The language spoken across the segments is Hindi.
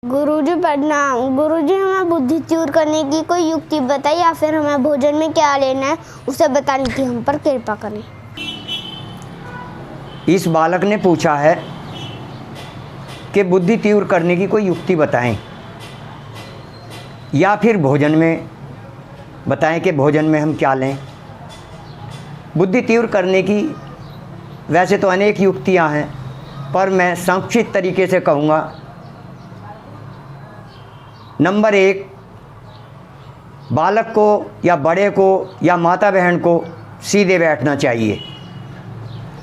गुरुजी प्रणाम। गुरुजी, हमें बुद्धि तीव्र करने की कोई युक्ति बताइए या फिर हमें भोजन में क्या लेना है उसे बताने की हम पर कृपा करें। इस बालक ने पूछा है कि बुद्धि तीव्र करने की कोई युक्ति बताएं या फिर भोजन में बताएं कि भोजन में हम क्या लें। बुद्धि तीव्र करने की वैसे तो अनेक युक्तियां हैं, पर मैं संक्षिप्त तरीके से कहूँगा। नंबर 1, बालक को या बड़े को या माता बहन को सीधे बैठना चाहिए,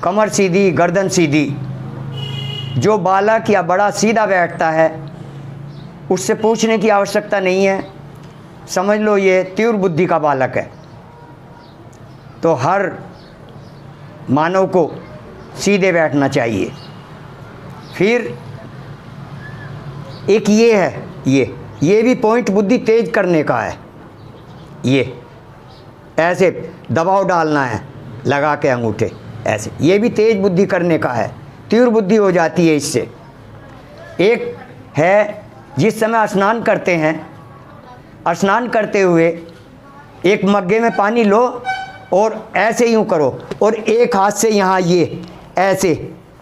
कमर सीधी, गर्दन सीधी। जो बालक या बड़ा सीधा बैठता है उससे पूछने की आवश्यकता नहीं है, समझ लो ये तीव्र बुद्धि का बालक है। तो हर मानव को सीधे बैठना चाहिए। फिर एक ये है, ये भी पॉइंट बुद्धि तेज करने का है। ये ऐसे दबाव डालना है लगा के अंगूठे, ऐसे, ये भी तेज बुद्धि करने का है, तीव्र बुद्धि हो जाती है इससे। एक है जिस समय स्नान करते हैं, स्नान करते हुए एक मग्गे में पानी लो और ऐसे यूँ करो और एक हाथ से यहाँ ये ऐसे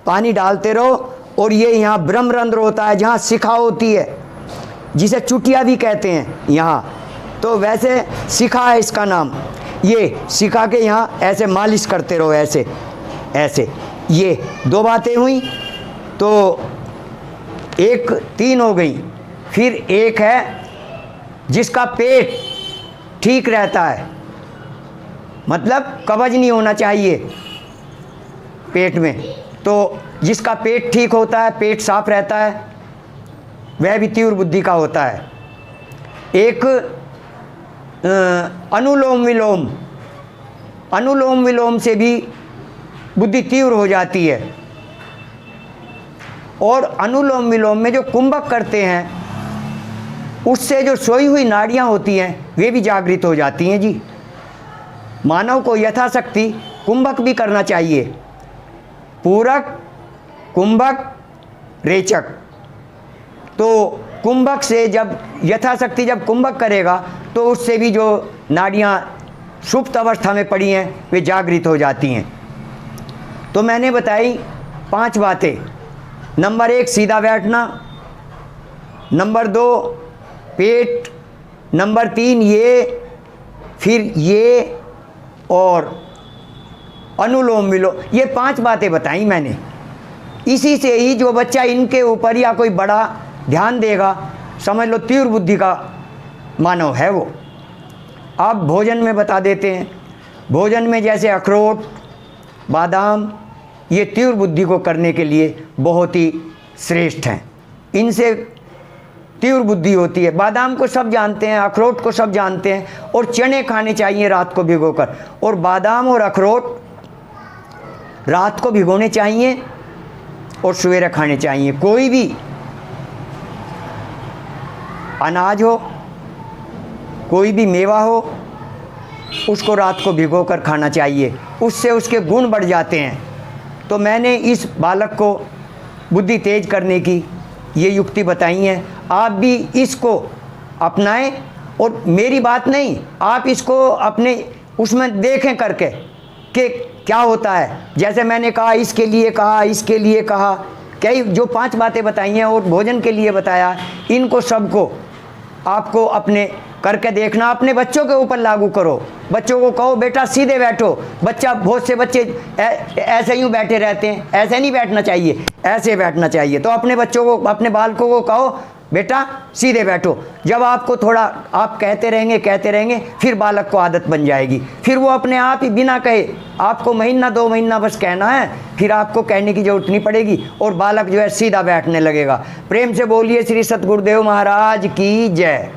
पानी डालते रहो और ये यहाँ ब्रह्मरंध्र होता है जहाँ शिखा होती है, जिसे चुटिया भी कहते हैं यहाँ, तो वैसे शिखा है इसका नाम। ये शिखा के यहाँ ऐसे मालिश करते रहो, ऐसे ऐसे। ये 2 बातें हुई, तो 3 हो गई। फिर एक है जिसका पेट ठीक रहता है, मतलब कब्ज नहीं होना चाहिए पेट में, तो जिसका पेट ठीक होता है, पेट साफ रहता है, वह भी तीव्र बुद्धि का होता है। एक अनुलोम विलोम से भी बुद्धि तीव्र हो जाती है। और अनुलोम विलोम में जो कुंभक करते हैं उससे जो सोई हुई नाड़ियाँ होती हैं वे भी जागृत हो जाती हैं जी। मानव को यथाशक्ति कुंभक भी करना चाहिए, पूरक, कुंभक, रेचक। तो कुंभक से जब यथाशक्ति जब कुंभक करेगा तो उससे भी जो नाड़ियाँ सुप्त अवस्था में पड़ी हैं वे जागृत हो जाती हैं। तो मैंने बताई 5 बातें। नंबर 1 सीधा बैठना, नंबर 2 पेट, नंबर 3 ये, फिर ये और अनुलोम विलोम, ये 5 बातें बताई मैंने। इसी से ही जो बच्चा इनके ऊपर या कोई बड़ा ध्यान देगा, समझ लो तीव्र बुद्धि का मानव है वो। अब भोजन में बता देते हैं। भोजन में जैसे अखरोट, बादाम, ये तीव्र बुद्धि को करने के लिए बहुत ही श्रेष्ठ हैं। इनसे तीव्र बुद्धि होती है। बादाम को सब जानते हैं, अखरोट को सब जानते हैं, और चने खाने चाहिए रात को भिगोकर। और बादाम और अखरोट रात को भिगोने चाहिए और सवेरे खाने चाहिए। कोई भी अनाज हो, कोई भी मेवा हो, उसको रात को भिगोकर खाना चाहिए, उससे उसके गुण बढ़ जाते हैं। तो मैंने इस बालक को बुद्धि तेज करने की ये युक्ति बताई है। आप भी इसको अपनाएं, और मेरी बात नहीं, आप इसको अपने उसमें देखें करके कि क्या होता है। जैसे मैंने कहा, इसके लिए कहा, इसके लिए कहा, कई जो 5 बातें बताई हैं और भोजन के लिए बताया, इनको सबको आपको अपने करके देखना। अपने बच्चों के ऊपर लागू करो। बच्चों को कहो बेटा सीधे बैठो। बहुत से बच्चे ऐसे यूँ बैठे रहते हैं, ऐसे नहीं बैठना चाहिए, ऐसे बैठना चाहिए। तो अपने बच्चों को, अपने बालकों को कहो बेटा सीधे बैठो। जब आपको थोड़ा आप कहते रहेंगे, फिर बालक को आदत बन जाएगी। फिर वो अपने आप ही बिना कहे, आपको महीना 2 महीना बस कहना है, फिर आपको कहने की जरूरत नहीं पड़ेगी और बालक जो है सीधा बैठने लगेगा। प्रेम से बोलिए श्री सतगुरुदेव महाराज की जय।